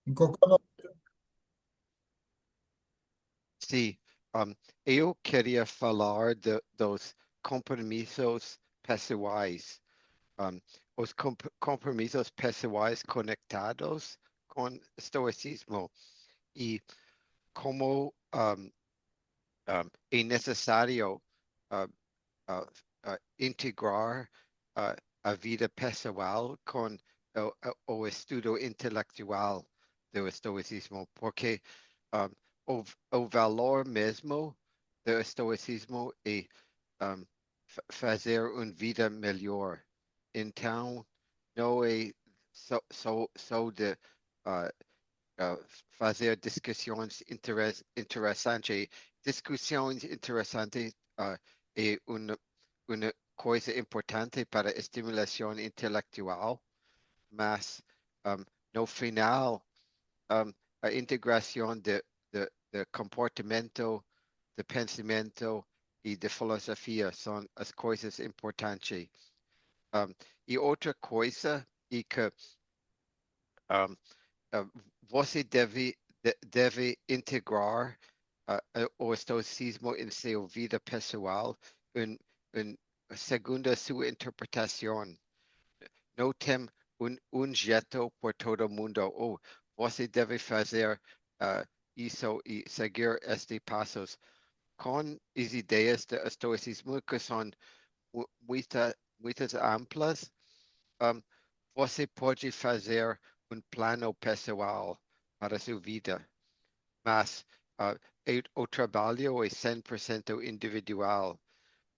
Em qualquer Sim, eu queria falar dos compromissos pessoais, um, os compromissos pessoais conectados com estoicismo e como é necessário uh, uh, integrar a vida pessoal com o estudo intelectual do estoicismo, porque um, o valor mesmo do estoicismo é um, fazer uma vida melhor. Então, não é só de uh, uh, fazer interessantes. Discussões interessantes é uma coisa importante para a estimulação intelectual, mas um, no final, um, a integração de comportamento, de pensamento e de filosofia são as coisas importantes. Um, e outra coisa é que um, você deve integrar o estoicismo em sua vida pessoal, em, em, segundo a sua interpretação. Não tem um jeito por todo mundo. Oh, você deve fazer isso e seguir estes passos. Com as ideias do estoicismo, que são muitas amplas, um, você pode fazer um plano pessoal para a sua vida, mas o trabalho é 100% individual.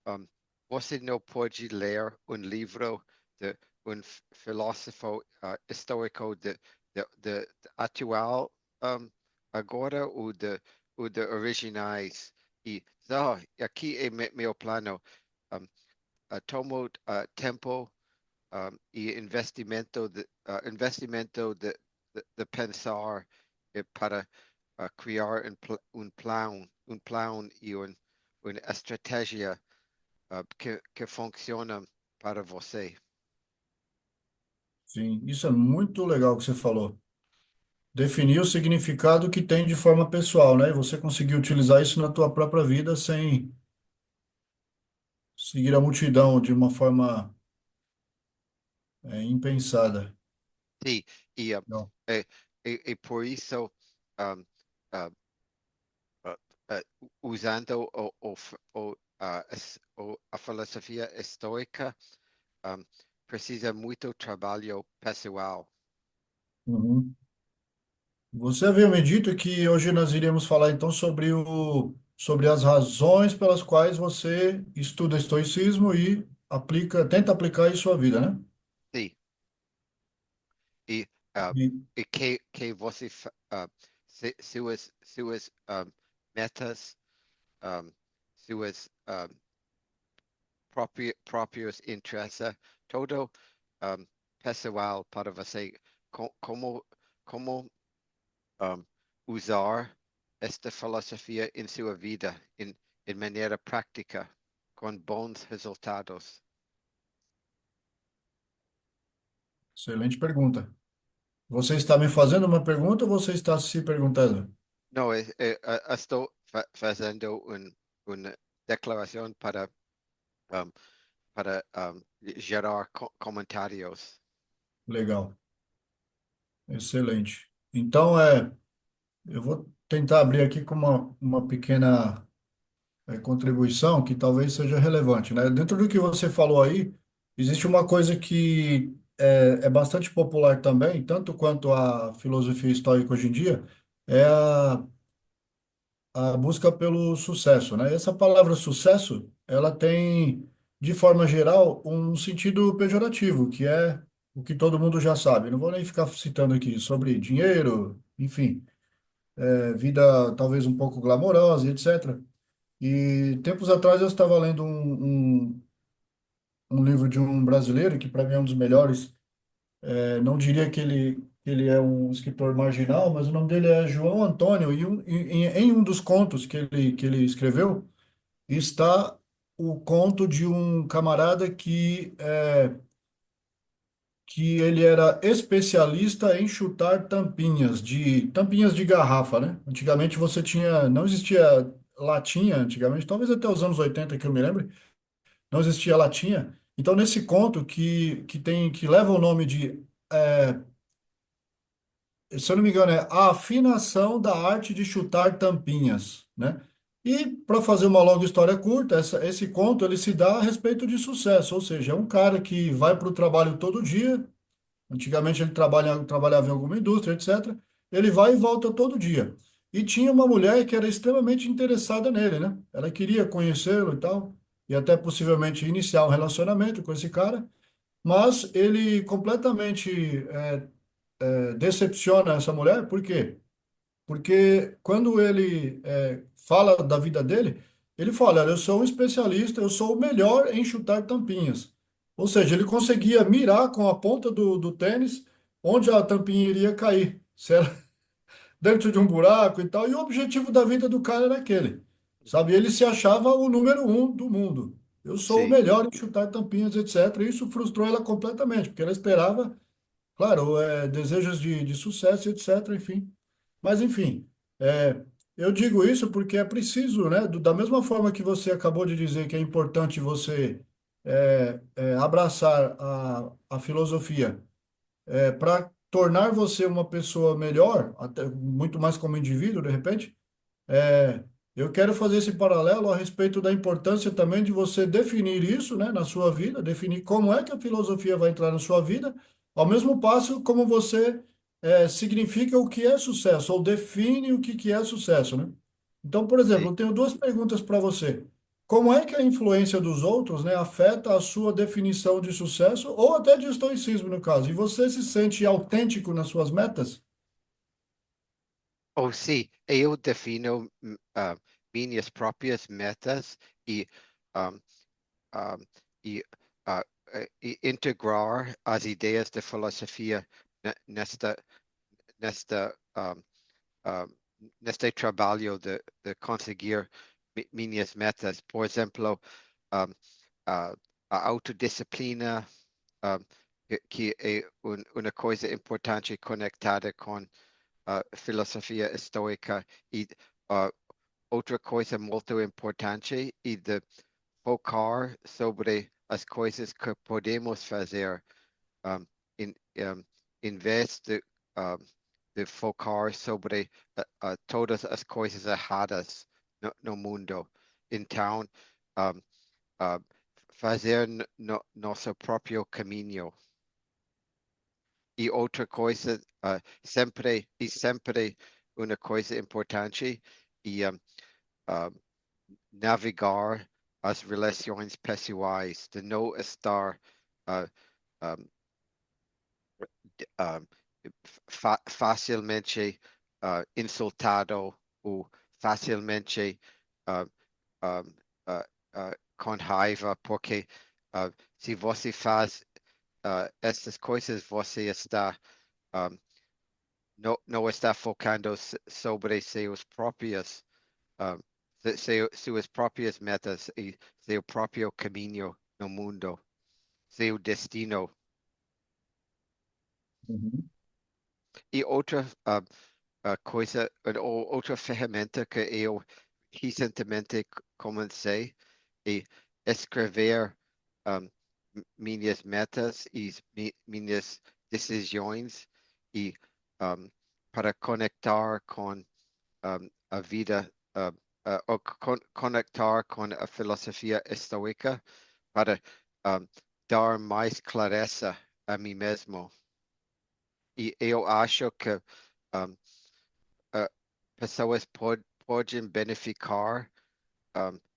Um, você não pode ler um livro de um filósofo histórico de atual agora ou de originais. E aqui é meu plano. Um, tomo tempo e investimento de pensar para criar um plano e uma estratégia que funciona para você. sim, isso é muito legal que você falou. Definir o significado que tem de forma pessoal, né? E você conseguir utilizar isso na tua própria vida sem seguir a multidão de uma forma impensada. Sim, e, Não. é, e por isso, um, uh, uh, usando a filosofia estoica, um, precisa muito trabalho pessoal. Uhum. Você havia me dito que hoje nós iríamos falar então sobre as razões pelas quais você estuda estoicismo e tenta aplicar em sua vida, né? Sim, e, uh, E, e que você, suas metas, um, suas próprios interesses, todo um, pessoal para você, como um, usar esta filosofia em sua vida, em maneira prática, com bons resultados. excelente pergunta. Você está me fazendo uma pergunta ou você está se perguntando? Não, estou fazendo uma declaração um, para gerar comentários. Legal, excelente. Então, eu vou tentar abrir aqui com uma pequena contribuição que talvez seja relevante, né? Dentro do que você falou aí, existe uma coisa que é bastante popular também, tanto quanto a filosofia estoica hoje em dia, é a busca pelo sucesso, né? Essa palavra sucesso, ela tem, de forma geral, um sentido pejorativo, que é o que todo mundo já sabe. Não vou nem ficar citando aqui sobre dinheiro, enfim, vida talvez um pouco glamourosa, etc. E tempos atrás eu estava lendo um livro de um brasileiro, que para mim é um dos melhores. Não diria que ele é um escritor marginal, mas o nome dele é João Antônio, e em um dos contos que ele escreveu está o conto de um camarada que que ele era especialista em chutar tampinhas de garrafa, né? Antigamente você tinha, não existia latinha antigamente, talvez até os anos 80 que eu me lembro, não existia latinha. Então nesse conto que leva o nome de, se eu não me engano, é A Afinação da Arte de Chutar Tampinhas, né? E para fazer uma longa história curta, esse conto ele se dá a respeito de sucesso, ou seja, é um cara que vai para o trabalho todo dia. Antigamente ele trabalhava em alguma indústria, etc. Ele vai e volta todo dia. E tinha uma mulher que era extremamente interessada nele, né? Ela queria conhecê-lo e tal, e até possivelmente iniciar um relacionamento com esse cara, mas ele completamente decepciona essa mulher, por quê? Porque quando ele fala da vida dele, ele fala: "Olha, eu sou um especialista, eu sou o melhor em chutar tampinhas." Ou seja, ele conseguia mirar com a ponta do tênis onde a tampinha iria cair, se era dentro de um buraco e tal. E o objetivo da vida do cara era aquele, sabe? Ele se achava o número um do mundo. Eu sou o Sim. melhor em chutar tampinhas, etc. E isso frustrou ela completamente, porque ela esperava, claro, desejos de sucesso, etc. Enfim. Mas, enfim, eu digo isso porque é preciso, né? Da mesma forma que você acabou de dizer que é importante você abraçar a filosofia para tornar você uma pessoa melhor, até muito mais como indivíduo, de repente. É, eu quero fazer esse paralelo a respeito da importância também de você definir isso, né, na sua vida, definir como é que a filosofia vai entrar na sua vida, ao mesmo passo como você significa o que é sucesso, ou define o que é sucesso, né? Então, por exemplo, Sim. eu tenho duas perguntas para você. Como é que a influência dos outros, né, afeta a sua definição de sucesso, ou até de estoicismo, no caso? E você se sente autêntico nas suas metas? Ou sim, eu defino minhas próprias metas e, um, um, e, e integrar as ideias da filosofia nesta, nesta, neste trabalho de conseguir minhas metas. Por exemplo, um, a, a autodisciplina, um, que é uma coisa importante conectada com a filosofia estoica e uh, outra coisa muito importante e de focar sobre as coisas que podemos fazer um, em, um, em vez de focar sobre todas as coisas erradas no mundo. Então, um, uh, fazer nosso próprio caminho. E outra coisa, sempre uma coisa importante, e uh, navegar as relações pessoais, de não estar uh, um, um, facilmente insultado ou facilmente uh, um, uh, com raiva, porque se você faz essas coisas, você está um, não está focando sobre seus próprios um, suas próprias metas e seu próprio caminho no mundo, seu destino. Uhum. E outra coisa, outra ferramenta que eu recentemente comecei é escrever um, minhas metas e minhas decisões e um, para conectar com a vida, ou conectar com a filosofia estoica para um, dar mais clareza a mim mesmo. E eu acho que um, uh, pessoas podem beneficiar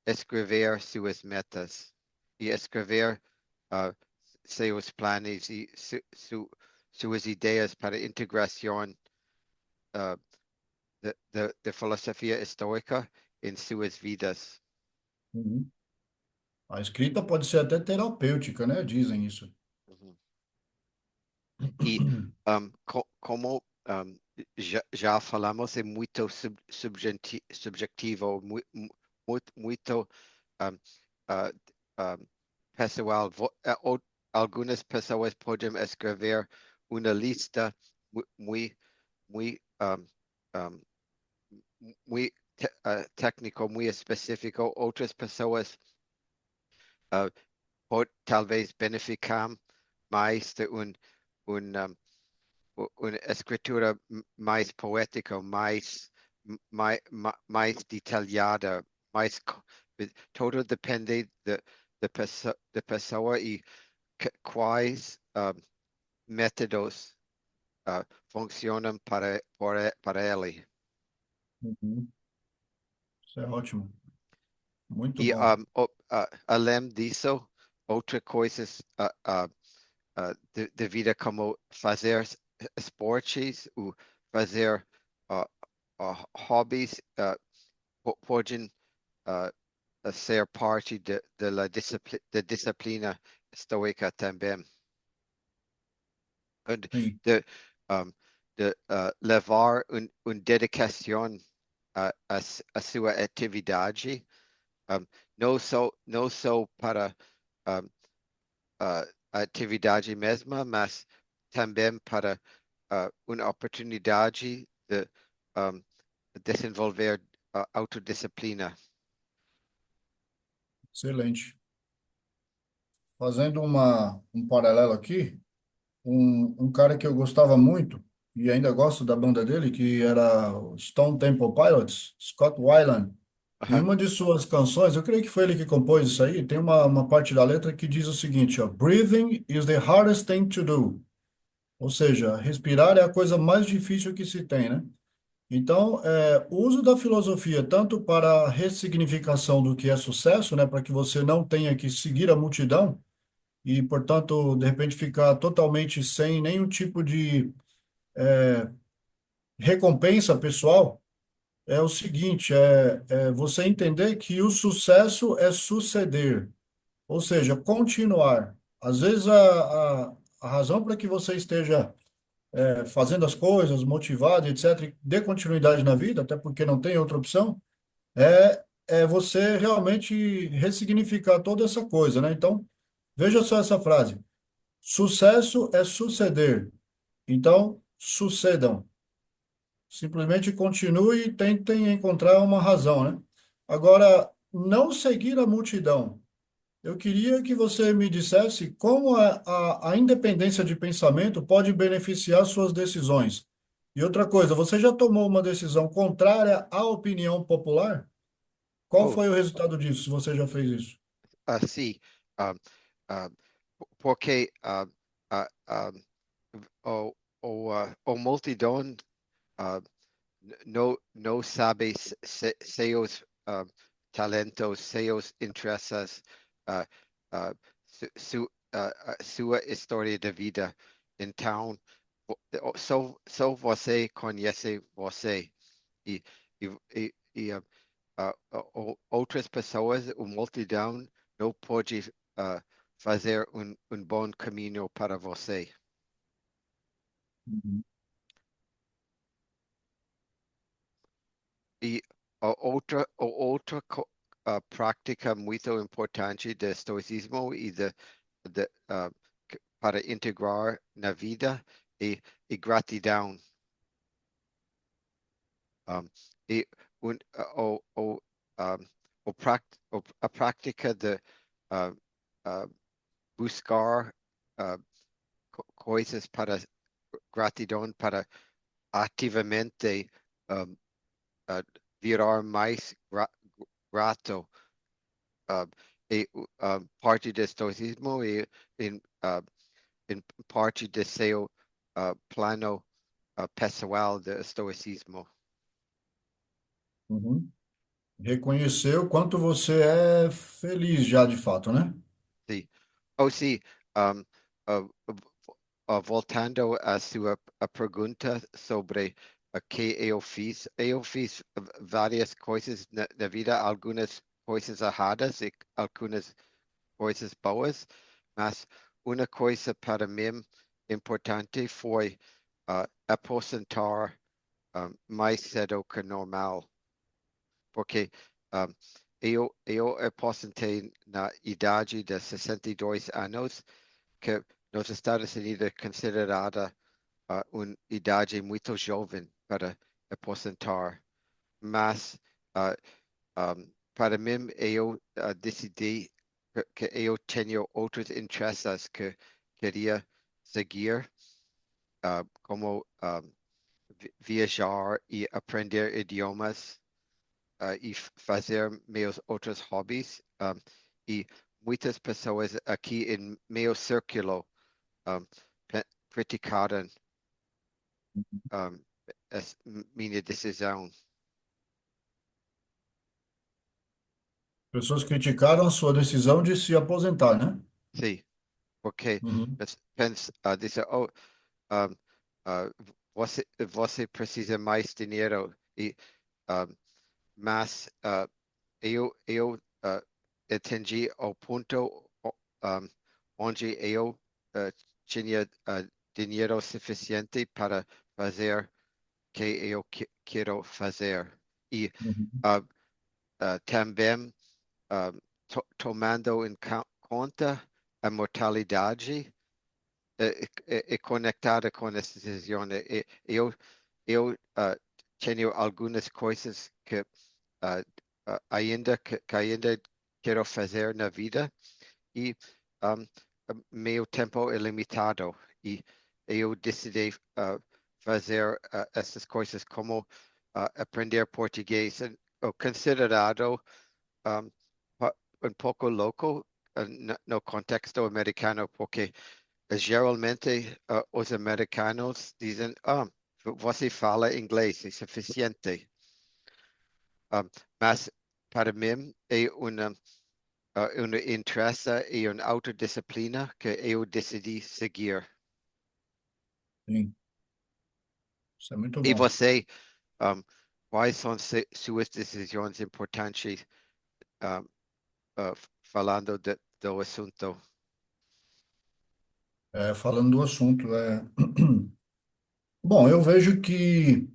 escrever suas metas e escrever uh, seus planos e suas ideias para integração uh, da filosofia estoica em suas vidas. Uhum. A escrita pode ser até terapêutica, né? Dizem isso. Uhum. E como já falamos, é muito subjetivo, muito um, uh, um, pessoal. algunas personas pueden escribir una lista muy, muy, um, muy técnico, muy específico. Otras personas uh, tal vez benefician más de una escritura más poética, más detallada, todo depende de persona y cuáles métodos funcionam para ele. Uhum. Isso é ótimo. Muito E bom. além disso, outras coisas de vida como fazer esportes ou fazer uh, hobbies podem uh, ser parte da disciplina estoica também. And Sim. de, um, de levar dedicação a sua atividade, um, não só para um, a atividade mesma, mas também para uma oportunidade de um, desenvolver autodisciplina. Excelente. Fazendo um paralelo aqui, um cara que eu gostava muito e ainda gosto da banda dele, que era o Stone Temple Pilots, Scott Weiland. Em Aham. uma de suas canções, eu creio que foi ele que compôs isso aí, tem uma parte da letra que diz o seguinte, ó, Breathing is the hardest thing to do. Ou seja, respirar é a coisa mais difícil que se tem, né? Então, o uso da filosofia tanto para a ressignificação do que é sucesso, né, para que você não tenha que seguir a multidão e, portanto, de repente ficar totalmente sem nenhum tipo de recompensa pessoal, é o seguinte, é você entender que o sucesso é suceder, ou seja, continuar. Às vezes a razão para que você esteja fazendo as coisas, motivado, etc., e dê continuidade na vida, até porque não tem outra opção, é você realmente ressignificar toda essa coisa, né? Então, veja só essa frase: sucesso é suceder. Então, sucedam. Simplesmente continue e tentem encontrar uma razão, né? Agora, não seguir a multidão. Eu queria que você me dissesse como a independência de pensamento pode beneficiar suas decisões. E outra coisa, você já tomou uma decisão contrária à opinião popular? Qual Oh, foi o resultado disso, se você já fez isso? sim. ah, ah, porque o, o multidão ah, não sabe seus talentos, seus interesses, ah, ah, sua história de vida. Então, só você conhece você e, outras pessoas, a multidão, não pode fazer bom caminho para você. Uhum. E a outra prática muito importante do estoicismo e para integrar na vida é gratidão. Um, e un, um, a prática de uh, uh, buscar uh, coisas para gratidão para ativamente um, uh, virar mais grato. Uh, parte do estoicismo e em, uh, em parte do seu plano pessoal do estoicismo. Uhum. Reconhecer o quanto você é feliz já de fato, né? Sim. Ou sim, um, uh, voltando à sua a pergunta sobre o que eu fiz várias coisas na vida, algumas coisas erradas e algumas coisas boas, mas uma coisa para mim importante foi aposentar mais cedo que normal, porque um, eu aposentei na idade de 62 anos que nos Estados Unidos é considerada uma idade muito jovem para aposentar, mas uh, para mim eu decidi que eu tenho outros interesses que queria seguir, como viajar e aprender idiomas e fazer meus outros hobbies. E muitas pessoas aqui em meu círculo um, criticaram um, minha decisão. Pessoas criticaram a sua decisão de se aposentar, né? Sim, porque Uhum. pensa, dizer, oh, um, uh, você precisa mais dinheiro, um, mas eu atingi ao ponto um, onde eu uh, tinha dinheiro suficiente para fazer o que eu quero fazer. E Uhum. uh, também tomando em conta a mortalidade conectada com essa decisão. Eu tenho algumas coisas uh, que ainda quero fazer na vida e um, meu tempo é limitado e eu decidi fazer essas coisas como aprender português. Eu considerado um, um pouco louco no contexto americano, porque geralmente os americanos dizem, você fala inglês, é suficiente. Um, mas para mim é uma interesse e uma autodisciplina que eu decidi seguir. Sim, isso é muito E bom. você, um, quais são suas decisões importantes um, falando do assunto? Falando do assunto, bom, eu vejo que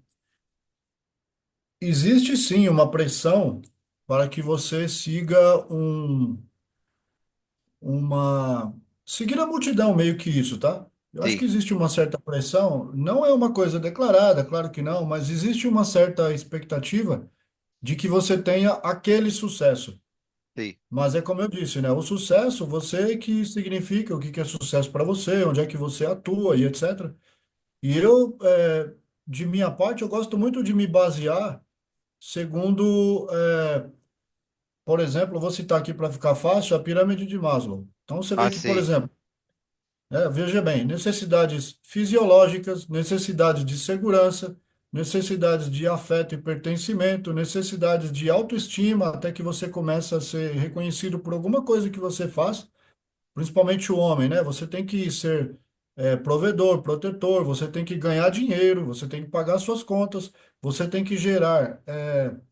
existe sim uma pressão para que você siga uma, seguir a multidão, meio que isso, tá? Eu acho Sim, que existe uma certa pressão, não é uma coisa declarada, claro que não, mas existe uma certa expectativa de que você tenha aquele sucesso. sim, Mas é como eu disse, né? O sucesso, você que significa o que que é sucesso para você, onde é que você atua e etc. E eu, de minha parte, eu gosto muito de me basear segundo, por exemplo, eu vou citar aqui para ficar fácil, a pirâmide de Maslow. Então você vê que, por sim, exemplo, veja bem, necessidades fisiológicas, necessidades de segurança, necessidades de afeto e pertencimento, necessidades de autoestima, até que você começa a ser reconhecido por alguma coisa que você faz. Principalmente o homem, né? Você tem que ser provedor, protetor, você tem que ganhar dinheiro, você tem que pagar suas contas, você tem que gerar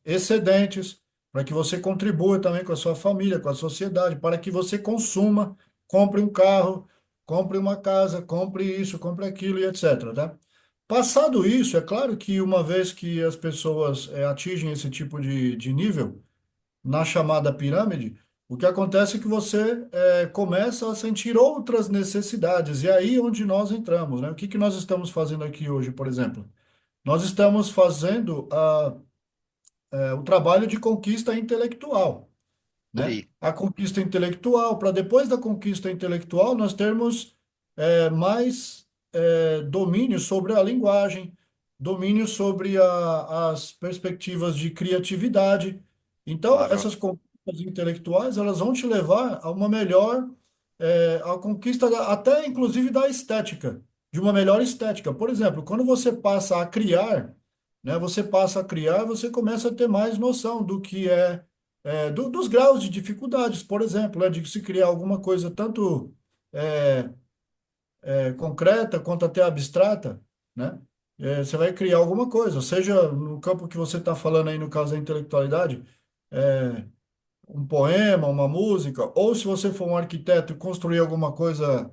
excedentes para que você contribua também com a sua família, com a sociedade, para que você consuma, compre um carro, compre uma casa, compre isso, compre aquilo e etc, tá? Passado isso, é claro que uma vez que as pessoas atingem esse tipo de nível, na chamada pirâmide, o que acontece é que você começa a sentir outras necessidades, e é aí onde nós entramos, né? O que que nós estamos fazendo aqui hoje, por exemplo? Nós estamos fazendo o trabalho de conquista intelectual, né? sim, A conquista intelectual, para depois da conquista intelectual, nós termos mais domínio sobre a linguagem, domínio sobre as perspectivas de criatividade. Então, claro. essas conquistas intelectuais, elas vão te levar a uma melhor, a conquista até inclusive da estética, de uma melhor estética. Por exemplo, quando você passa a criar, né, você passa a criar, você começa a ter mais noção do que dos graus de dificuldades, por exemplo, né, de se criar alguma coisa tanto é, concreta quanto até abstrata, né? Você vai criar alguma coisa, seja no campo que você está falando aí, no caso da intelectualidade, é, um poema, uma música, ou se você for um arquiteto, construir alguma coisa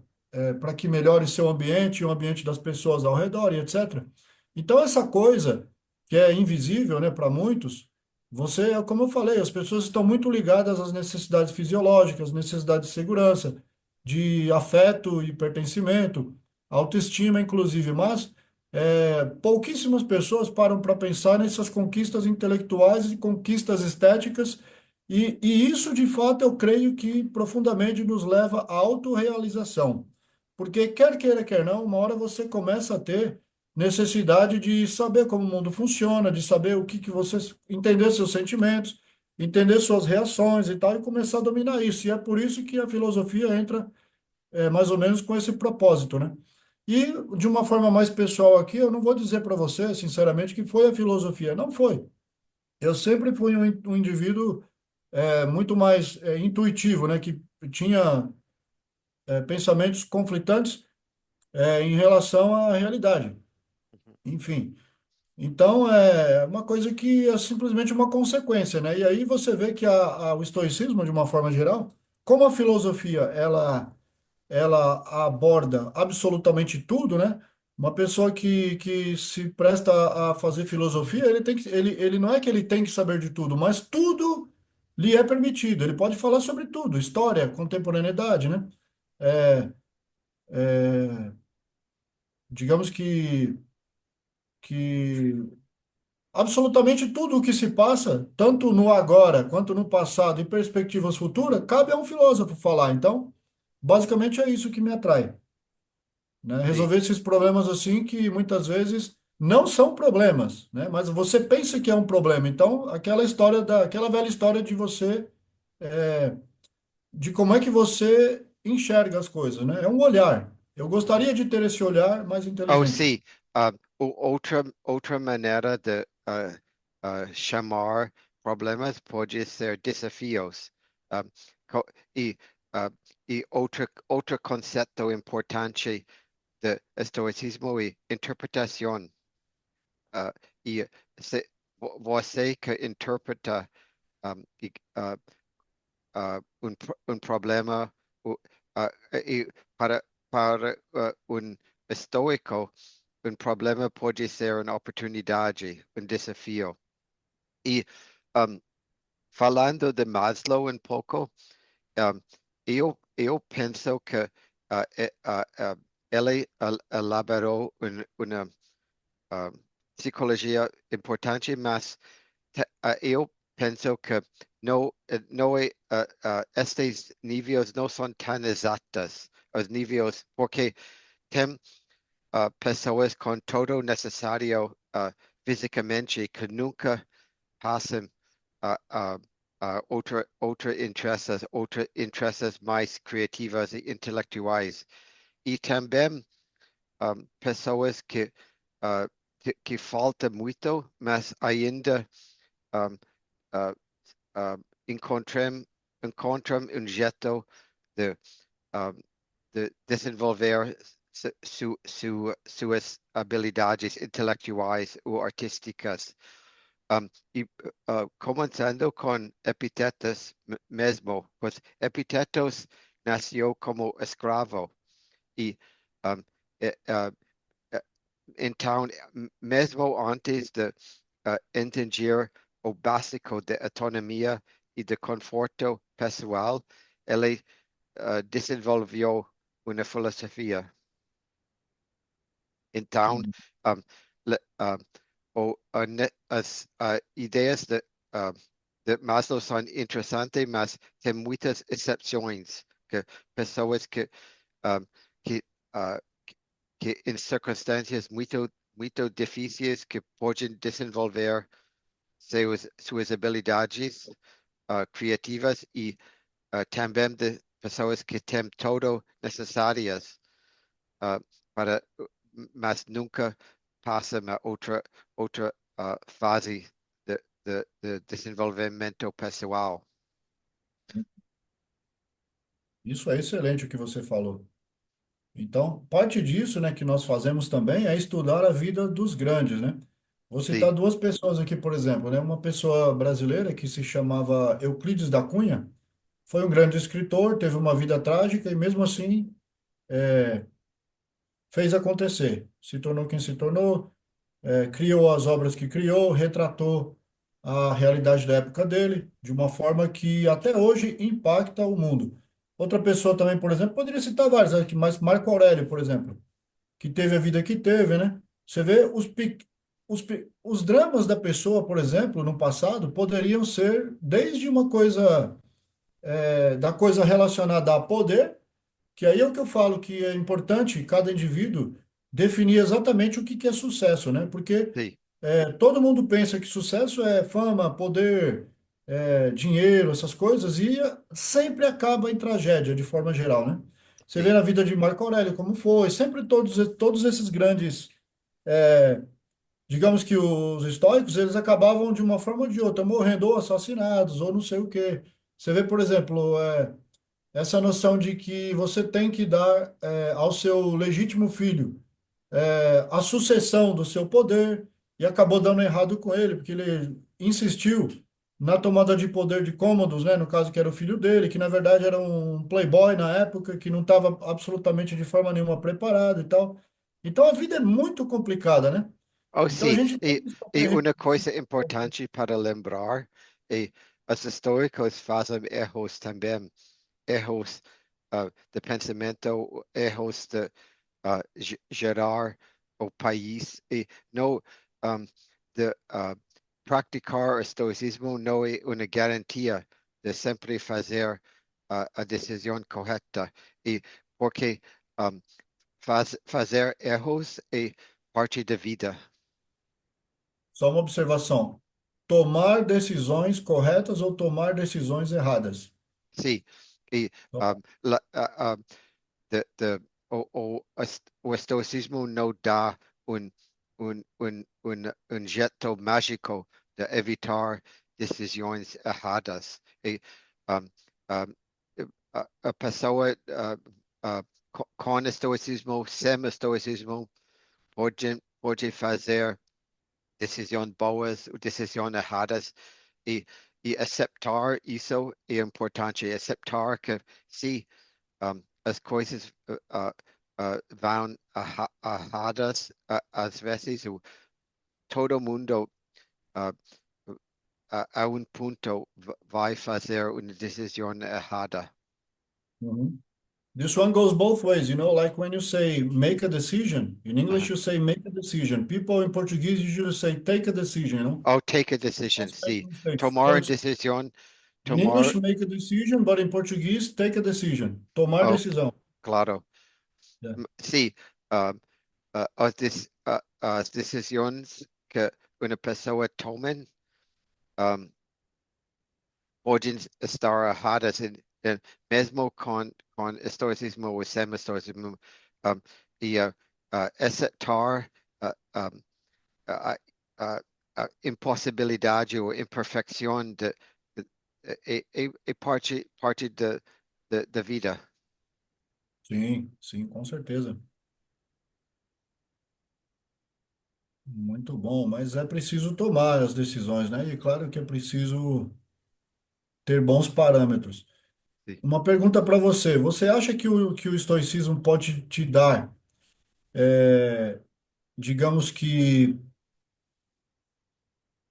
para que melhore seu ambiente e o ambiente das pessoas ao redor e etc. Então, essa coisa que é invisível, né, para muitos, como eu falei, as pessoas estão muito ligadas às necessidades fisiológicas, necessidades de segurança. de afeto e pertencimento, autoestima, inclusive, mas pouquíssimas pessoas param para pensar nessas conquistas intelectuais e conquistas estéticas, e isso, de fato, eu creio que profundamente nos leva à autorrealização. Porque, quer queira, quer não, uma hora você começa a ter necessidade de saber como o mundo funciona, de saber o que que você, entender seus sentimentos, entender suas reações e tal, e começar a dominar isso. E é por isso que a filosofia entra mais ou menos com esse propósito, né? E de uma forma mais pessoal aqui, eu não vou dizer para você, sinceramente, que foi a filosofia. Não foi. Eu sempre fui um indivíduo muito mais intuitivo, né? Que tinha pensamentos conflitantes em relação à realidade. uhum, Enfim. Então, é uma coisa que é simplesmente uma consequência, né? E aí você vê que o estoicismo, de uma forma geral, como a filosofia, ela aborda absolutamente tudo, né? Uma pessoa que se presta a fazer filosofia, ele não é que ele tem que saber de tudo, mas tudo lhe é permitido. Ele pode falar sobre tudo, história, contemporaneidade, né? É, é, digamos que absolutamente tudo o que se passa, tanto no agora quanto no passado e perspectivas futuras, cabe a um filósofo falar. Então, basicamente é isso que me atrai, né? sim. Resolver esses problemas assim que muitas vezes não são problemas, né? Mas você pensa que é um problema. Então, aquela velha história de você, de como é que você enxerga as coisas, né? É um olhar. Eu Uhum. gostaria de ter esse olhar mais Oh, inteligente. sim. Outra maneira de chamar problemas pode ser desafios. Ah, co- e, ah, e outro conceito importante de estoicismo é interpretação. Ah, e você que interpreta um, e, ah, um problema o- ah, e para, para um estoico, um problema pode ser uma oportunidade, um desafio. E um, falando de Maslow um pouco, um, eu penso que ele elaborou uma ah, psicologia importante, mas eu penso que não é, estes níveis não são tão exatos, os níveis, porque tem pessoas com todo o necessário fisicamente que nunca passam a outros interesses mais criativos e intelectuais. E também pessoas ah, que falta muito, mas ainda um, uh, encontram um jeito de, um, de desenvolver suas habilidades intelectuais ou artísticas. E começando com Epitetus mesmo, pois Epitetus nasceu como escravo e um, eh, uh, eh, então, mesmo antes de entender o básico de autonomia e de conforto pessoal, ele desenvolveu uma filosofia. Então, Hum. um, as ideias de Maslow são interessantes, mas tem muitas exceções, que pessoas um, que, uh, que em circunstâncias muito difíceis que podem desenvolver suas habilidades criativas e também de pessoas que têm todo necessárias uh, para, mas nunca passam a outra fase de desenvolvimento pessoal. Isso é excelente o que você falou. Então, parte disso, né, que nós fazemos também é estudar a vida dos grandes, né? Vou citar Sim. duas pessoas aqui, por exemplo, né? Uma pessoa brasileira que se chamava Euclides da Cunha, foi um grande escritor, teve uma vida trágica e mesmo assim fez acontecer. Se tornou quem se tornou, criou as obras que criou, retratou a realidade da época dele de uma forma que até hoje impacta o mundo. Outra pessoa também, por exemplo, poderia citar vários aqui, mas Marco Aurélio, por exemplo, que teve a vida que teve, né? Você vê os dramas da pessoa, por exemplo, no passado, poderiam ser desde uma coisa, da coisa relacionada a poder, que aí é o que eu falo que é importante cada indivíduo definir exatamente o que que é sucesso, né? Porque sim, todo mundo pensa que sucesso é fama, poder, dinheiro, essas coisas, e sempre acaba em tragédia, de forma geral, né? Você vê sim. na vida de Marco Aurélio como foi, sempre todos esses grandes, digamos que os estoicos, eles acabavam de uma forma ou de outra, morrendo ou assassinados, ou não sei o quê. Você vê, por exemplo, essa noção de que você tem que dar, ao seu legítimo filho, a sucessão do seu poder e acabou dando errado com ele, porque ele insistiu na tomada de poder de Cômodos, né? No caso que era o filho dele, que na verdade era um playboy na época, que não estava absolutamente de forma nenhuma preparado e tal. Então a vida é muito complicada, né? Oh, Então a sim, gente tem que e saber. uma coisa importante para lembrar, e os históricos fazem erros também, erros de pensamento, erros de gerar o país, e não de praticar o estoicismo não é uma garantia de sempre fazer a decisão correta, e porque um, fazer erros é parte da vida. Só uma observação. Tomar decisões corretas ou tomar decisões erradas. Sim, e Então, um, o estoicismo não dá um, um jeito mágico de evitar decisões erradas. E, um, um, a pessoa com estoicismo, sem estoicismo, pode fazer decisões boas ou decisões erradas e, e aceitar isso é importante. Aceitar que sim, as coisas vão erradas às vezes. Todo mundo uh, a um ponto vai fazer uma decisão errada. uhum. This one goes both ways, like when you say make a decision, in English Uh-huh. you say make a decision. People in Portuguese usually say take a decision. Ou take a That's decision, make sim. mistakes. Tomar a decisão, In English tomar, make a decision, but in Portuguese take a decision. Tomar oh, decisão. claro, Yeah. sim. uh, as decisões que uma pessoa toma um, podem estar erradas, mesmo com estoicismo ou sem estoicismo, um, e aceitar a, a impossibilidade ou imperfeição é parte da vida. Sim, sim, com certeza. Muito bom, mas é preciso tomar as decisões, né? E claro que é preciso ter bons parâmetros. Sim. Uma pergunta para você. Você acha que o estoicismo pode te dar, digamos que,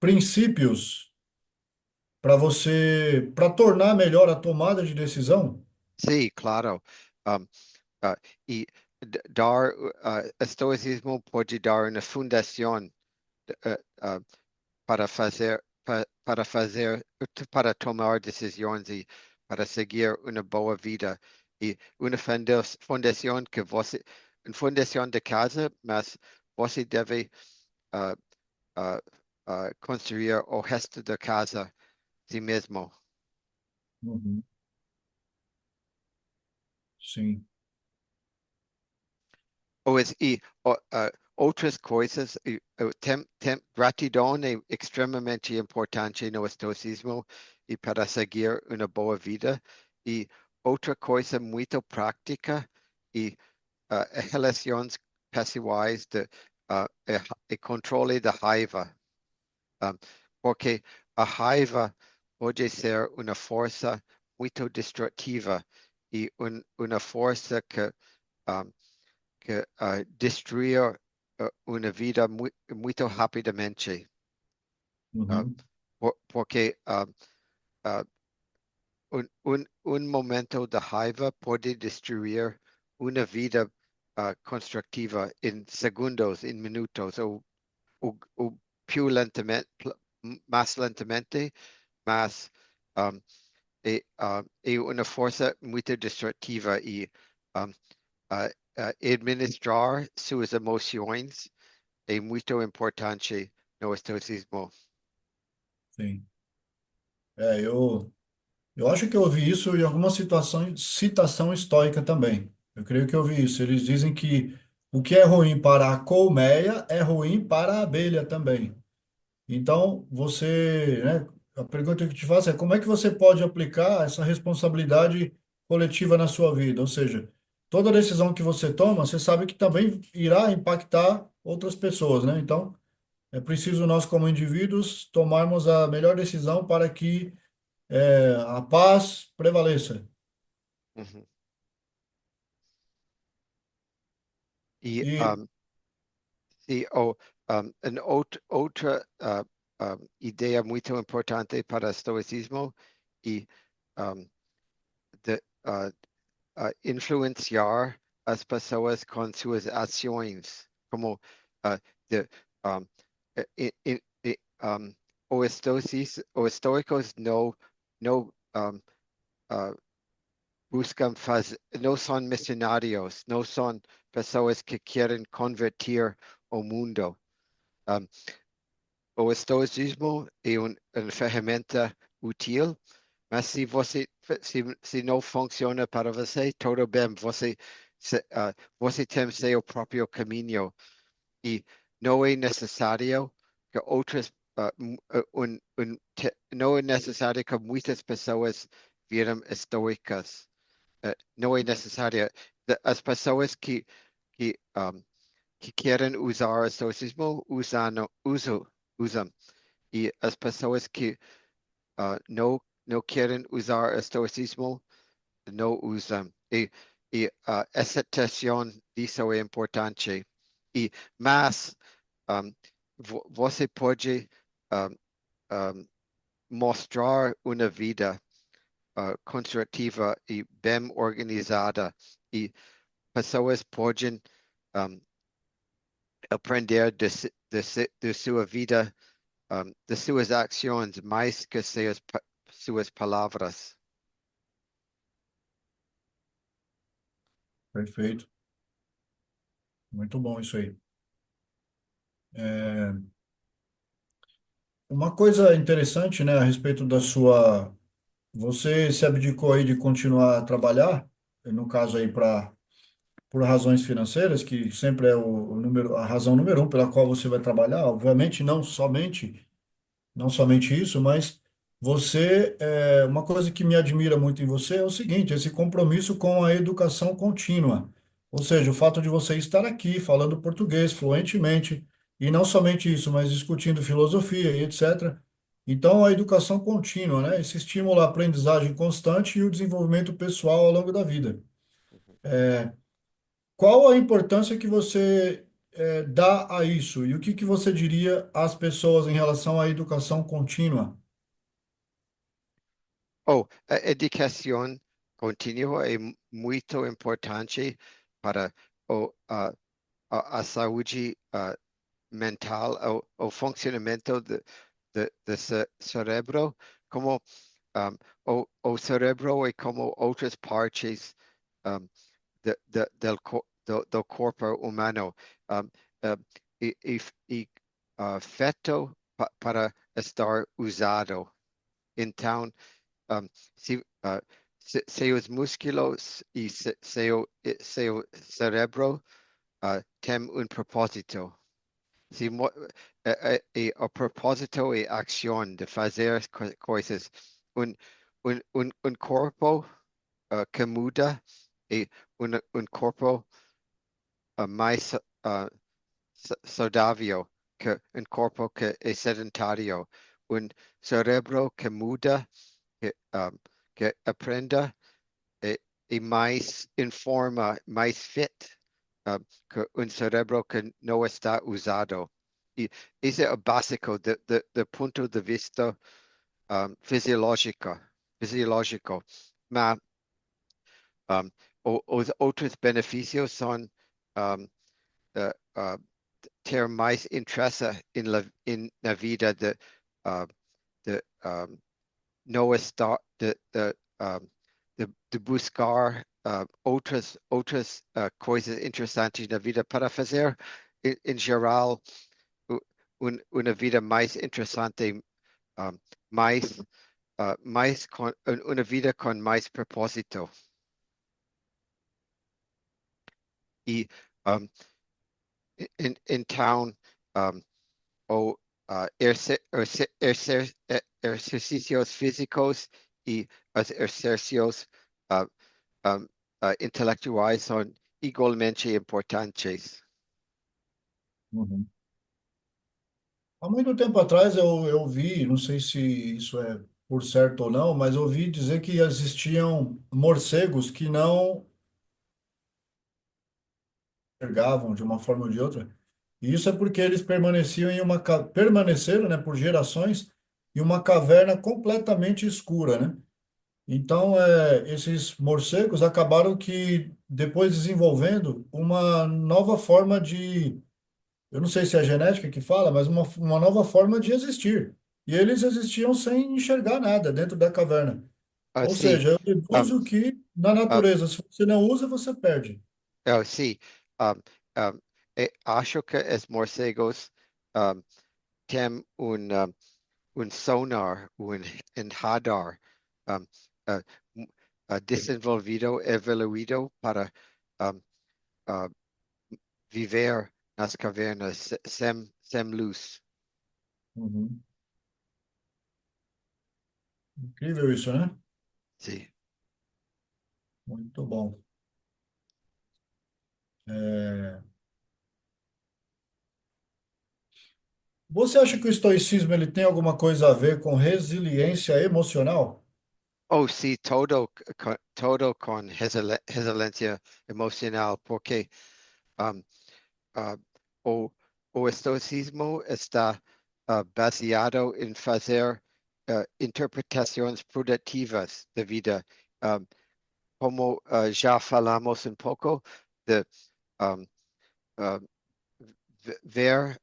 princípios para tornar melhor a tomada de decisão? Sim, claro. Um, e dar estoicismo pode dar uma fundação uh, uh, para fazer para tomar decisões e para seguir uma boa vida e uma fundação que você uma fundação de casa, mas você deve uh, uh, construir o resto da casa si mesmo. Uhum. Sim. Outras coisas, gratidão é extremamente importante no estoicismo e para seguir uma boa vida. E outra coisa muito prática e relações pessoais e controle da raiva. Um, porque a raiva pode ser uma força muito destrutiva e uma força um, que destruir uma vida muito rapidamente. Uh, Uhum. porque uh, un momento de raiva pode destruir una vida constructiva en segundos, en minutos, o più lentamente, más lentamente, más um, e una força muito destrutiva e um, administrar suas emoções é muito importante no estoicismo. Sim. Eu acho que eu ouvi isso em alguma citação estoica também. Eu creio que eu ouvi isso. Eles dizem que o que é ruim para a colmeia é ruim para a abelha também. Então, né, a pergunta que eu te faço é como é que você pode aplicar essa responsabilidade coletiva na sua vida? Ou seja, toda decisão que você toma, você sabe que também irá impactar outras pessoas, né? Então, é preciso nós, como indivíduos, tomarmos a melhor decisão para que a paz prevaleça. Uhum. E E sim, uma outra ideia muito importante para o estoicismo e um, de, influenciar as pessoas com suas ações, como de, um, i- i- i- um, os estoicos não uh, buscam fazer, não são missionários, não são pessoas que querem converter o mundo. Um, o estoicismo é uma ferramenta útil, mas se não funciona para você, tudo bem, você tem seu próprio caminho e não é necessário que não é necessário que muitas pessoas viram estoicas. Não é necessário. As pessoas que querem usar o estoicismo usam. E as pessoas que não querem usar o estoicismo não usam. E essa questão disso é importante. Mas um, você pode um, um, mostrar uma vida construtiva e bem organizada e pessoas podem um, aprender de sua vida, de suas ações, mais que suas palavras. perfeito, muito bom isso aí. É, uma coisa interessante, né, a respeito da sua. Você se abdicou aí de continuar a trabalhar, no caso aí por razões financeiras, que sempre é a razão número um pela qual você vai trabalhar. Obviamente, não somente isso, mas uma coisa que me admira muito em você é o seguinte, esse compromisso com a educação contínua. Ou seja, o fato de você estar aqui falando português fluentemente, e não somente isso, mas discutindo filosofia e etc. Então, a educação contínua, né? Esse estímulo à aprendizagem constante e o desenvolvimento pessoal ao longo da vida. Qual a importância que você dá a isso? E o que você diria às pessoas em relação à educação contínua? A educação contínua é muito importante para a saúde mental, o funcionamento do cérebro, como um, o cérebro é como outras partes um, do corpo humano, um, um, feito para estar usado. Então, um, se, seus músculos e seu cérebro têm um propósito. Se, o propósito é a ação de fazer coisas. Um, um corpo que muda e um corpo mais saudável que um corpo que é sedentário. Um cérebro que muda, que aprenda e mais informa, mais fit que um cérebro que não está usado. E isso é o básico do ponto de vista fisiológico. fisiológico. Mas um, os outros benefícios são um, uh, uh, ter mais interesse na vida uh, de não estar, de buscar outras coisas interessantes na vida para fazer, em geral, uma vida mais interessante, um, mais, uma vida com mais propósito. E um, então, um, o exercícios físicos e os exercícios uh, um, intelectuais são igualmente importantes. Uhum. Há muito tempo atrás eu vi, não sei se isso é por certo ou não, mas eu ouvi dizer que existiam morcegos que não enxergavam de uma forma ou de outra. E isso é porque eles permaneciam permaneceram, né, por gerações em uma caverna completamente escura, né? Então, esses morcegos acabaram que depois desenvolvendo uma nova forma de, eu não sei se é a genética que fala, mas uma nova forma de existir. E eles existiam sem enxergar nada dentro da caverna. Ou Sim, seja, eu um, deduzo que na uh, natureza, se você não usa, você perde. sim, um, um, acho que os morcegos um, têm um sonar, um radar um, uh, desenvolvido, evoluído para um, uh, viver nas cavernas sem luz. Uhum. Incrível isso, né? Sim. Muito bom. É, Você acha que o estoicismo ele tem alguma coisa a ver com resiliência emocional? Oh, sim, todo con resiliencia emocional, porque um, uh, o, o estoicismo está baseado em fazer interpretações produtivas da vida, um, como já falamos um pouco, de um, uh, ver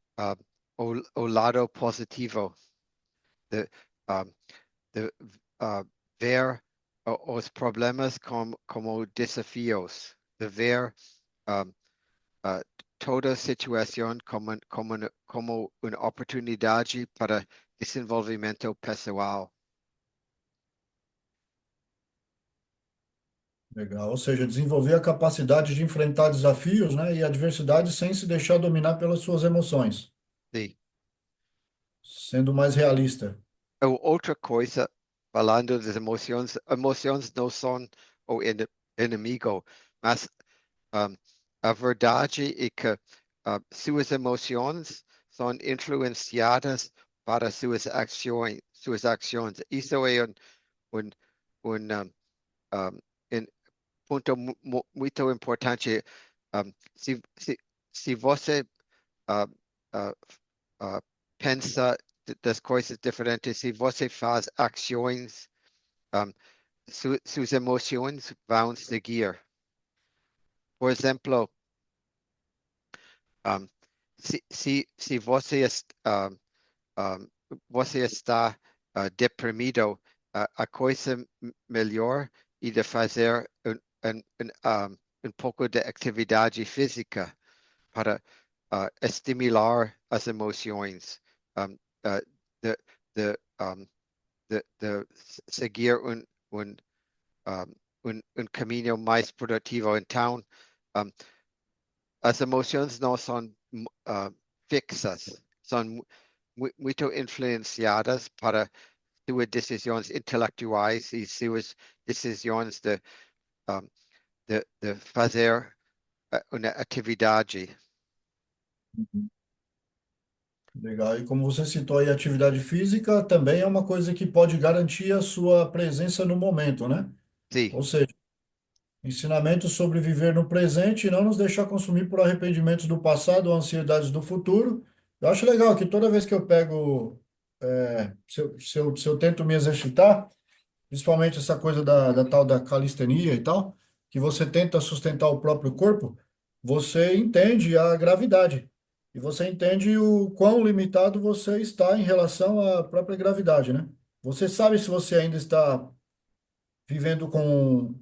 o lado positivo, de, um, de ver os problemas como desafios, de ver um, uh, toda situação como uma oportunidade para desenvolvimento pessoal. Legal. Ou seja, desenvolver a capacidade de enfrentar desafios, né, e adversidades sem se deixar dominar pelas suas emoções, Sim. sendo mais realista. Outra coisa, falando das emoções não são o inimigo, mas um, a verdade é que suas emoções são influenciadas para suas ações. Isso é um, um, um ponto muito importante. Um, se, se, se você uh, uh, uh, pensa das coisas diferentes, se você faz ações, um, suas emoções vão seguir. Por exemplo, um, se um, você está deprimido, a coisa melhor é de fazer um pouco de atividade física para estimular as emoções, um, uh, de, de seguir um, um caminho mais produtivo. Então, um, as emoções não são fixas, são muito influenciadas para suas decisões intelectuais e suas decisões um, de fazer uma atividade. Uhum. Legal. E como você citou aí, a atividade física também é uma coisa que pode garantir a sua presença no momento, né? Sim, Ou seja, ensinamentos sobre viver no presente e não nos deixar consumir por arrependimentos do passado ou ansiedades do futuro. Eu acho legal que toda vez que eu pego, se eu tento me exercitar, principalmente essa coisa da tal da calistenia e tal, que você tenta sustentar o próprio corpo, você entende a gravidade. E você entende o quão limitado você está em relação à própria gravidade, né? Você sabe se você ainda está vivendo com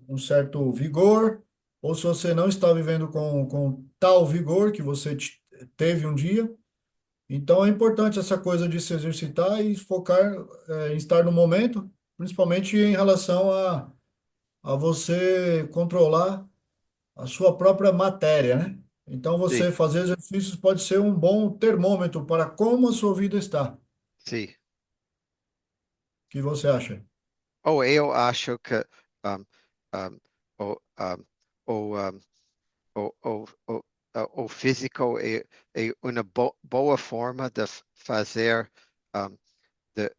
um certo vigor, ou se você não está vivendo com tal vigor que você teve um dia. Então é importante essa coisa de se exercitar e focar, em estar no momento, principalmente em relação a você controlar a sua própria matéria, né? Então Sim, você fazer exercícios pode ser um bom termômetro para como a sua vida está. O sim. que você acha? Ou eu acho que um, um, o, um, o, um, o físico é uma boa forma de fazer, um, de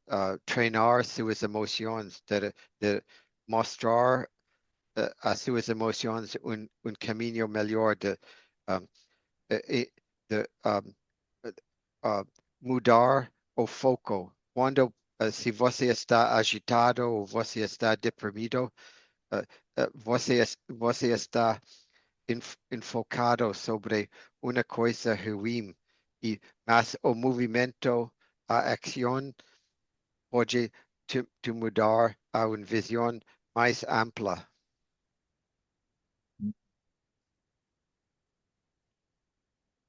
treinar suas emoções, de mostrar as suas emoções caminho melhor um, de uh, mudar o foco. Quando, se você está agitado ou você está deprimido, uh, você está enfocado sobre uma coisa ruim, mas o movimento, a ação pode te mudar a uma visão mais ampla.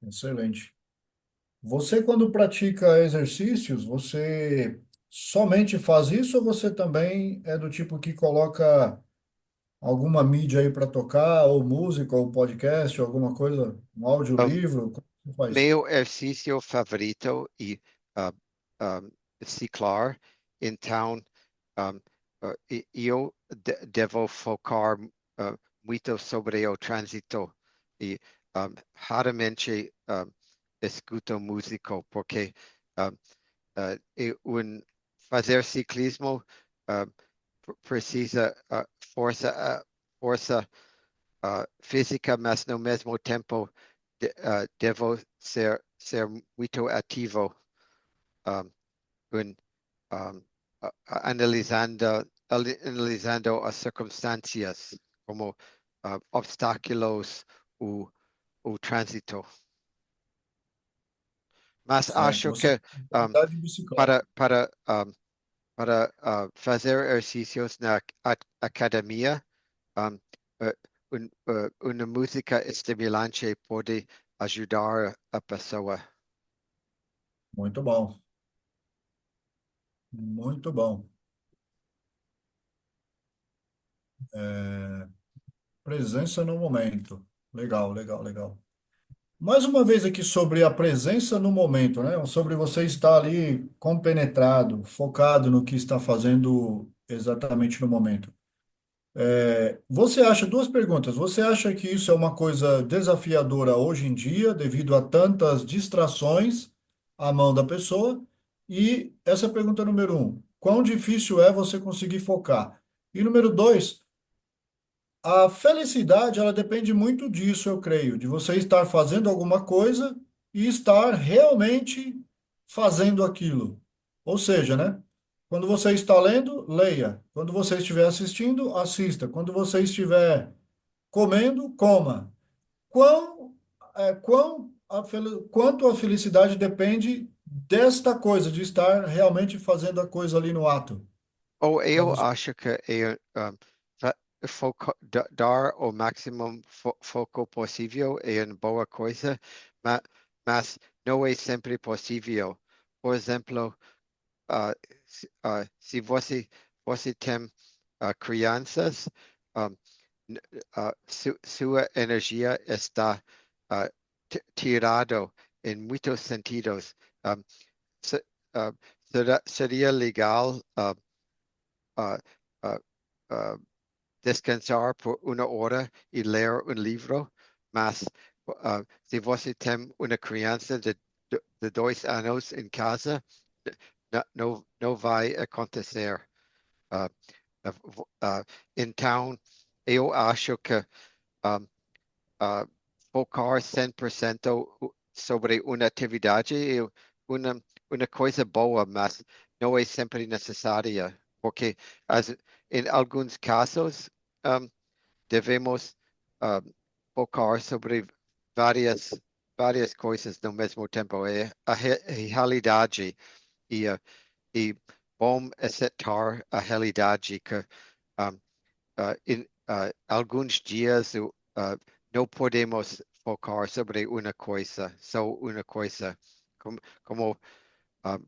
Excelente. Você, quando pratica exercícios, você somente faz isso ou você também é do tipo que coloca alguma mídia aí para tocar, ou música, ou podcast, ou alguma coisa, um Um, audiolivro? Como você faz? Meu exercício favorito é uh, um, ciclar, então um, eu devo focar muito sobre o trânsito e raramente escuto música porque um, fazer ciclismo uh, precisa força física, mas no mesmo tempo devo ser muito ativo um, um, um, analisando as circunstâncias como obstáculos ou o trânsito. Mas Certo. acho Você que um, andar de bicicleta. para, fazer exercícios na academia, um, uh, uma música estimulante pode ajudar a pessoa. Muito bom. Muito bom. Presença no momento. Legal, legal, legal. Mais uma vez aqui sobre a presença no momento, né? Sobre você estar ali compenetrado, focado no que está fazendo exatamente no momento. Você acha, duas perguntas, você acha que isso é uma coisa desafiadora hoje em dia, devido a tantas distrações à mão da pessoa? E essa é a pergunta número um, quão difícil é você conseguir focar? E número dois, a felicidade, ela depende muito disso, eu creio, de você estar fazendo alguma coisa e estar realmente fazendo aquilo. Ou seja, né? Quando você está lendo, leia. Quando você estiver assistindo, assista. Quando você estiver comendo, coma. Quão, quanto a felicidade depende desta coisa, de estar realmente fazendo a coisa ali no ato, Ou para eu você. acho que é dar o máximo foco possível é uma boa coisa, ma- mas não é sempre possível. Por exemplo, ah, se você tem crianças, ah, sua energia está ah, tirado em muitos sentidos. Ah, se- ah, seria legal ah, ah, ah, descansar por uma hora e ler um livro, mas se você tem uma criança de 2 anos em casa, não vai acontecer. Ah, ah, então, eu acho que ah, ah, focar 100% sobre uma atividade é uma, uma coisa boa, mas não é sempre necessária. porque en algunos casos um, devemos um, focar sobre várias, várias coisas no mesmo tempo. É a realidade e, e bom aceitar a realidade que um, em alguns dias não podemos focar sobre uma coisa, só uma coisa. Como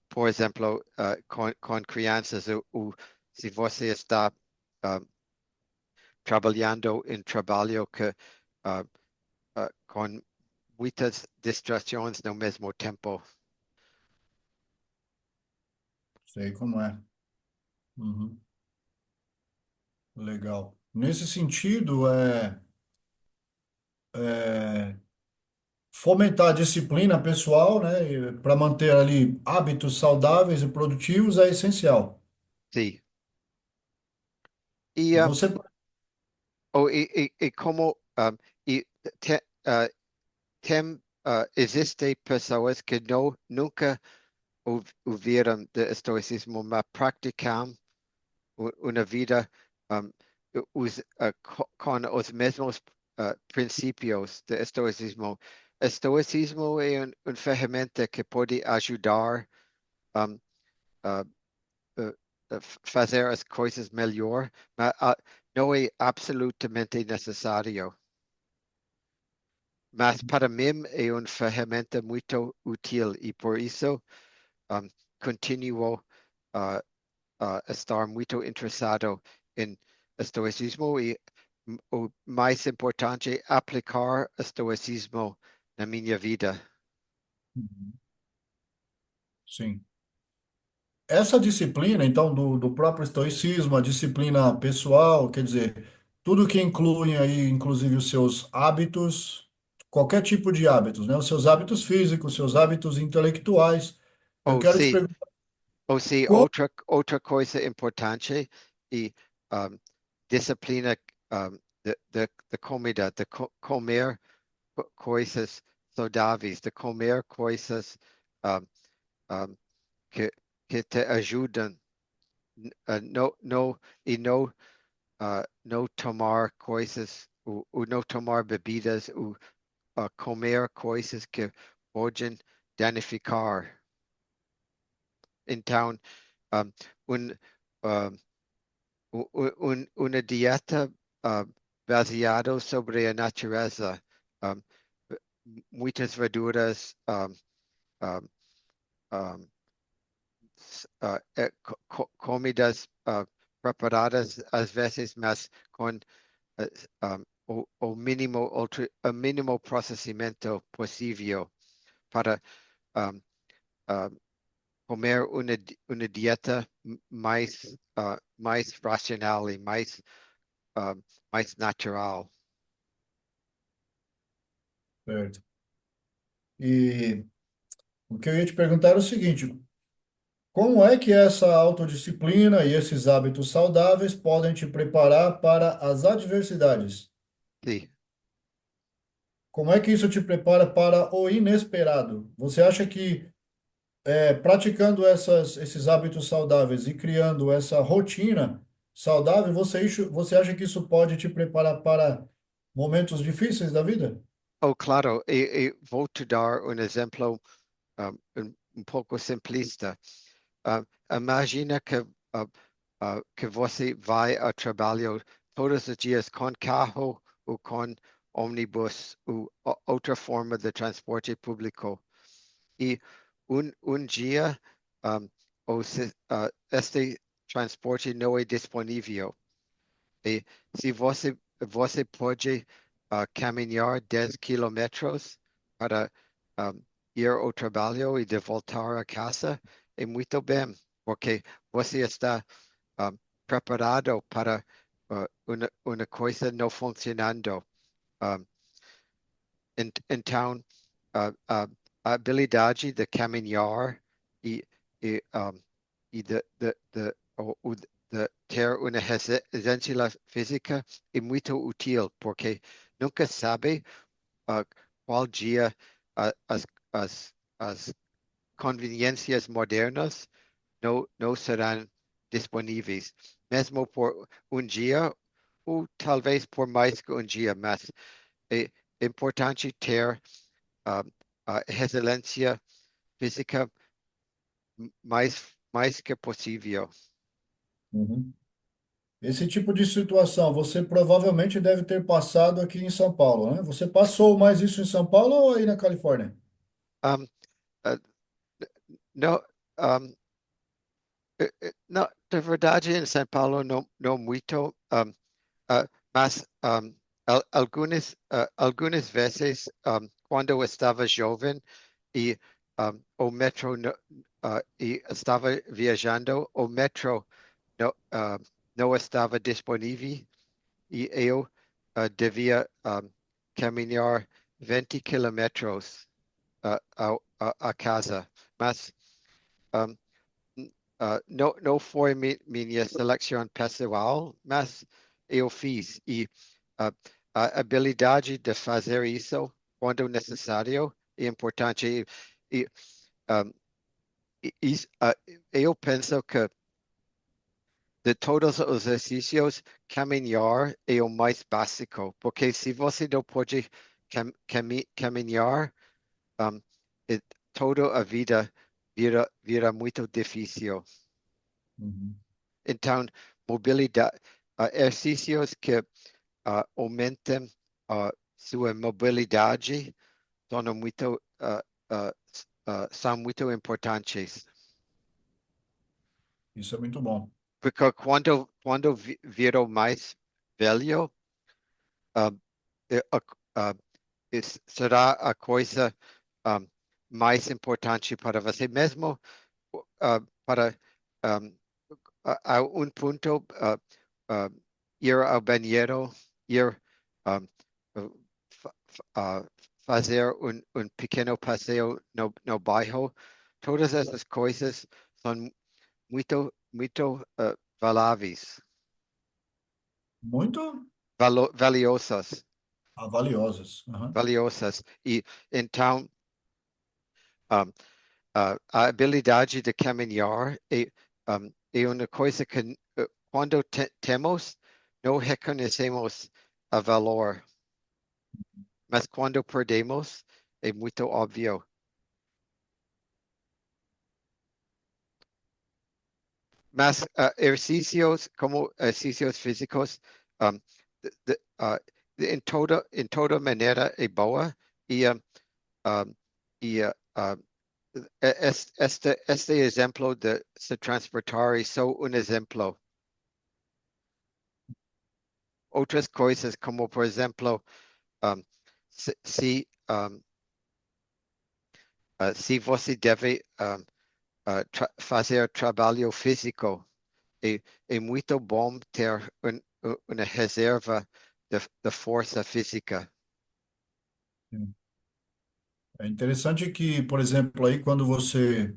por exemplo, com crianças, se você está trabalhando em trabalho que uh, com muitas distrações no mesmo tempo. Sei como é. Uhum. Legal. Nesse sentido, fomentar a disciplina pessoal, né, para manter ali hábitos saudáveis e produtivos é essencial. Sim. E, Você, e como e te, uh, existem pessoas que nunca ouviram de estoicismo, mas praticam uma vida um, com os mesmos princípios de estoicismo. Estoicismo é uma ferramenta que pode ajudar um, a, fazer as coisas melhor, mas não é absolutamente necessário. Mas para mim é uma ferramenta muito útil e por isso um, continuo a estar muito interessado em estoicismo e o mais importante, aplicar estoicismo na minha vida. sim. Essa disciplina, então, do próprio estoicismo, a disciplina pessoal, quer dizer, tudo que inclui aí, inclusive os seus hábitos, qualquer tipo de hábitos, né? Os seus hábitos físicos, seus hábitos intelectuais. Eu Ou quero te se, perguntar, ou se qual, outra coisa importante e um, disciplina de comida, de comer coisas saudáveis, de comer coisas um, um, que, que te ajudam, não não tomar coisas, ou não tomar bebidas, ou comer coisas que podem danificar. Então, um, um, um, uma dieta baseada sobre a natureza, um, muitas verduras, um, um, comidas preparadas às vezes, mas com o mínimo processamento possível para um, um, comer uma dieta mais racional e mais natural. certo. E o que eu ia te perguntar era o seguinte: como é que essa autodisciplina e esses hábitos saudáveis podem te preparar para as adversidades? Sim. Como é que isso te prepara para o inesperado? Você acha que praticando esses hábitos saudáveis e criando essa rotina saudável, você acha que isso pode te preparar para momentos difíceis da vida? Oh, claro, e vou te dar um exemplo um pouco simplista. Ah, imagina que você vai ao trabalho todos os dias com carro ou com ônibus ou outra forma de transporte público. E um dia este transporte não é disponível. E se você pode caminhar 10 quilômetros para um, ir ao trabalho e de voltar a casa, é muito bem, porque você está um, preparado para uma coisa não funcionando. Um, então, a habilidade de caminhar e, e, um, e de ter uma resistência física é muito útil, porque nunca sabe uh, qual dia as, as conveniências modernas não serão disponíveis, mesmo por um dia ou talvez por mais que um dia, mas é importante ter ah, a resiliência física mais que possível. Uhum. Esse tipo de situação você provavelmente deve ter passado aqui em São Paulo, né? Você passou mais isso em São Paulo ou aí na Califórnia? Um, uh, não, um, não, na verdade, em São Paulo não muito, mas algumas vezes, quando eu estava jovem e o metro e estava viajando, o metro não estava disponível e eu devia caminhar 20 quilômetros a casa. Mas um, não foi minha seleção pessoal, mas eu fiz. E uh, a habilidade de fazer isso quando necessário é importante. E, um, eu penso que de todos os exercícios, caminhar é o mais básico, porque se você não pode caminhar, um, e toda a vida vira muito difícil. Uhum. Então, mobilidade, exercícios que aumentem sua mobilidade uh, são muito importantes. Isso é muito bom. Porque quando virou mais velho, uh, eh, uh, uh, será a coisa um, mais importante para você mesmo, para um, a um ponto uh, ir ao banheiro, ir um, fa- fazer um pequeno passeio no bairro. Todas essas coisas são muito valáveis, Muito valiosas, valiosas. Aham. valiosas. E então, um, a habilidade de caminhar é uma coisa que quando temos, não reconhecemos a valor, mas quando perdemos, é muito óbvio. Mas exercícios como exercícios físicos, um, em toda maneira é boa e, um, e este exemplo de se transportar é só um exemplo. Outras coisas, como por exemplo, um, se você deve fazer trabalho físico, é muito bom ter uma reserva de força física. Sim. É interessante que, por exemplo, aí quando você,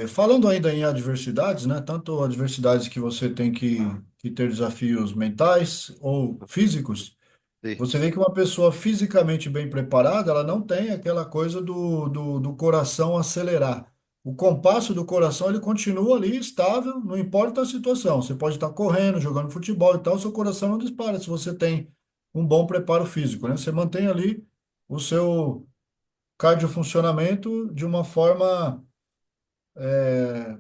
falando ainda em adversidades, né, tanto adversidades que você tem que ter desafios mentais ou físicos, Sim, você vê que uma pessoa fisicamente bem preparada, ela não tem aquela coisa do coração acelerar. O compasso do coração, ele continua ali estável, não importa a situação. Você pode estar correndo, jogando futebol e tal, seu coração não dispara se você tem um bom preparo físico, né? Você mantém ali o seu cardiofuncionamento de uma forma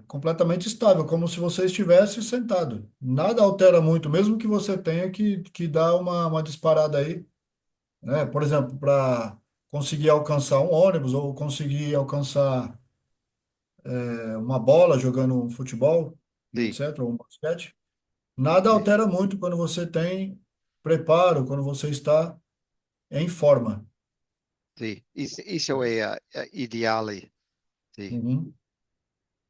completamente estável, como se você estivesse sentado. Nada altera muito, mesmo que você tenha que dar uma disparada aí, né? Por exemplo, para conseguir alcançar um ônibus ou conseguir alcançar uma bola jogando um futebol e sim, etc., ou um basquete. Nada sim, altera muito quando você tem preparo, quando você está em forma. sim. Isso é ideal. Sim, Uhum.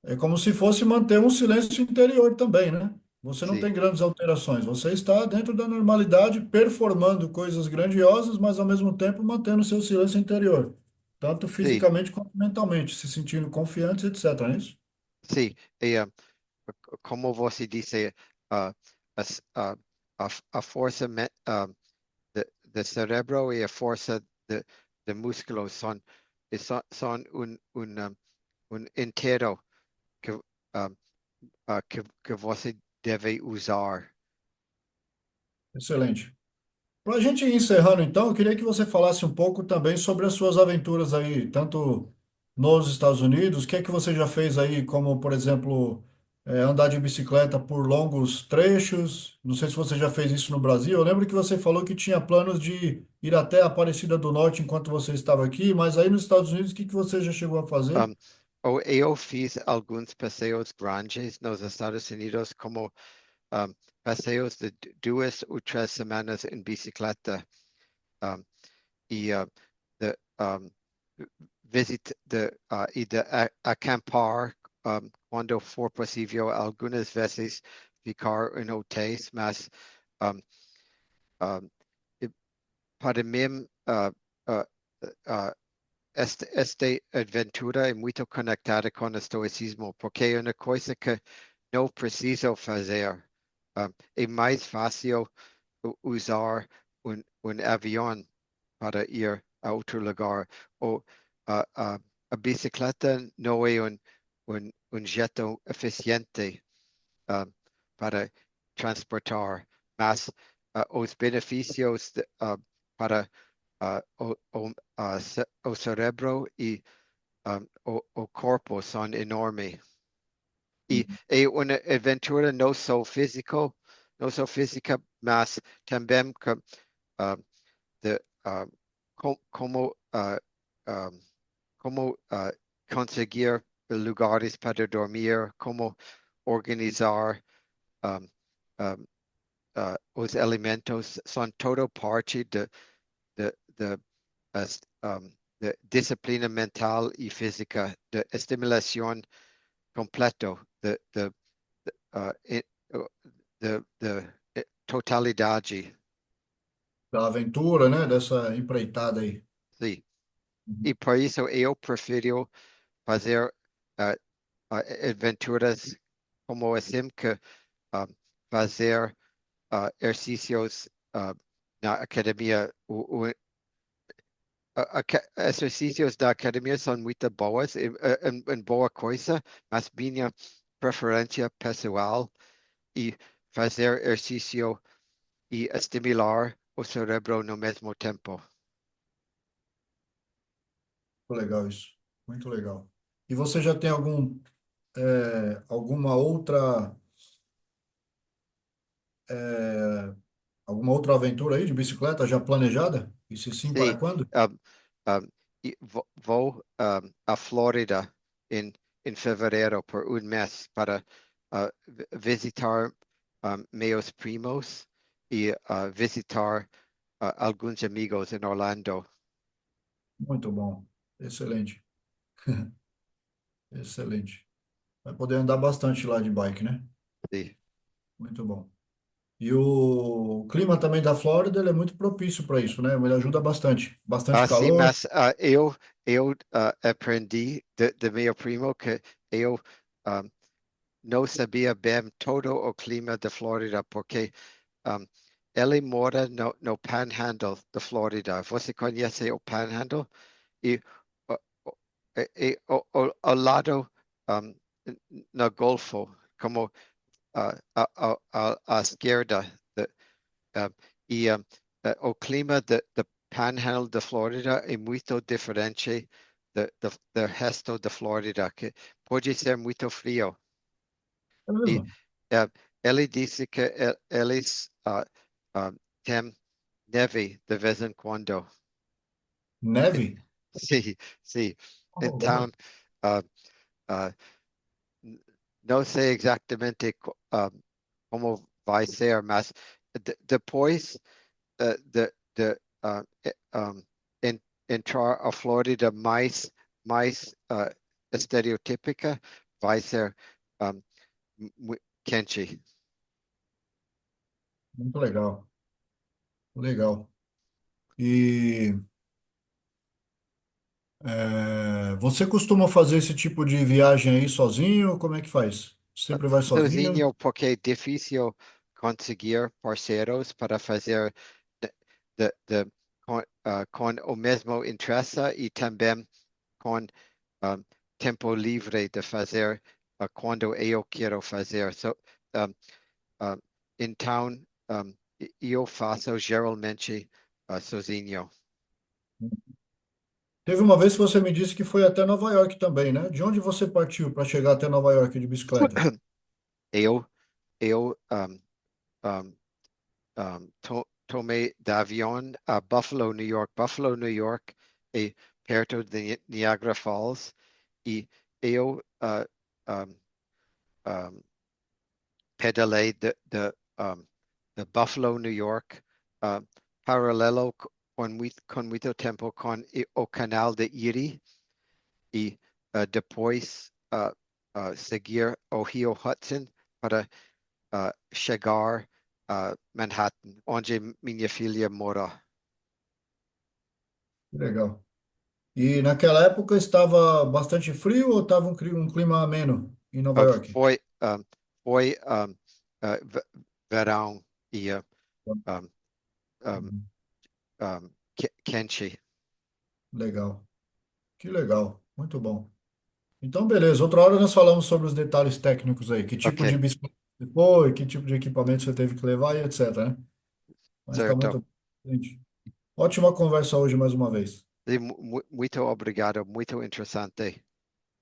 É como se fosse manter um silêncio interior também, né? Você não sim, tem grandes alterações. Você está dentro da normalidade, performando coisas grandiosas, mas ao mesmo tempo mantendo seu silêncio interior, tanto sim, fisicamente quanto mentalmente, se sentindo confiante, etc. Não é isso? sim. E, como você disse, ah, as- ah, a força do cérebro e a força de músculo são um inteiro que que você deve usar. Excelente. Para a gente ir encerrando, então, eu queria que você falasse um pouco também sobre as suas aventuras aí, tanto nos Estados Unidos, o que é que você já fez aí, como, por exemplo, andar de bicicleta por longos trechos. Não sei se você já fez isso no Brasil. Eu lembro que você falou que tinha planos de ir até a Aparecida do Norte enquanto você estava aqui, mas aí nos Estados Unidos, o que que você já chegou a fazer? Um, ou eu fiz alguns passeios grandes nos Estados Unidos, como um, passeios de 2 ou 3 semanas em bicicleta. Um, e de, e de acampar quando for possível, algumas vezes ficar em hotéis, mas um, um, e para mim, uh, uh, esta aventura é muito conectada com o estoicismo, porque é uma coisa que não preciso fazer. É mais fácil usar um avião para ir a outro lugar. Ou uh, uh, a bicicleta não é um jeito eficiente uh, para transportar, mas os benefícios para o cérebro e o corpo são enormes. E é uma aventura não só física, mas também que, uh, de, uh, como, como conseguir lugares para dormir, como organizar um, um, os alimentos, são todo parte de, as- um, de disciplina mental e física, de estimulação completo, uh, i- uh, de totalidade. Da aventura, né? Dessa empreitada aí. Sim. Uhum. E por isso eu prefiro fazer uh, aventuras como assim que fazer exercícios na academia. Exercícios da academia são muito boas, em boa coisa, mas minha preferência pessoal e fazer exercício e estimular o cérebro no mesmo tempo. Muito legal isso. Muito legal. E você já tem alguma alguma outra aventura aí de bicicleta já planejada? E se sim, para Sim, quando? um, e vou à Flórida em, em fevereiro por um mês para visitar meus primos e visitar alguns amigos em Orlando. Muito bom. Excelente. Excelente. Vai poder andar bastante lá de bike, né? Sim. Muito bom. E o clima também da Flórida, ele é muito propício para isso, né? Ele ajuda bastante. Bastante Sim, calor. mas eu aprendi de meu primo que eu ah, não sabia bem todo o clima da Flórida, porque um, ele mora no Panhandle da Flórida. Você conhece o Panhandle? E, o- o- ao lado um, no Golfo, como à esquerda. De, um, e o clima de Panhandle da Flórida é muito diferente do resto da Flórida, que pode ser muito frio. É E mesmo? uh, ele disse que eles têm neve de vez em quando. Neve? Sim, sim. Oh, Então, uh, uh, não sei exatamente como vai ser, mas depois de entrar a Flórida mais estereotípica, vai ser um, quente. muito legal. Legal. E você costuma fazer esse tipo de viagem aí sozinho? Como é que faz? Sempre vai sozinho? Sozinho, porque é difícil conseguir parceiros para fazer de- com o mesmo interesse e também com ah, tempo livre de fazer. quando eu quero fazer. Um, um, então, eu faço geralmente sozinho. Teve uma vez que você me disse que foi até Nova York também, né? De onde você partiu para chegar até Nova York de bicicleta? Eu, eu tomei de avião a Buffalo, New York. Buffalo, New York é perto de Niagara Falls e eu um, um, pedalei de Buffalo, New York, uh, paralelo com muito tempo com o canal de Erie e depois seguir o Rio Hudson para chegar a Manhattan, onde minha filha mora. Que legal. E naquela época estava bastante frio ou estava um clima ameno em Nova York? Foi verão e um, um, Uhum. quente. Legal. Que legal. Muito bom. Então, beleza. Outra hora nós falamos sobre os detalhes técnicos aí. Que tipo de Ok, bicicleta você foi, que tipo de equipamento você teve que levar e etc, né? Mas está certo. muito. Gente, ótima conversa hoje mais uma vez. E muito obrigado, muito interessante.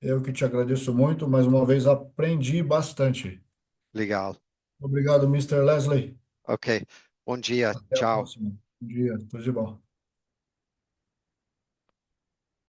Eu que te agradeço muito. Mais uma vez aprendi bastante. Legal. Obrigado, Mister Leslie. Ok, bom dia, Até a tchau. próxima. Bom dia. Tudo de bom.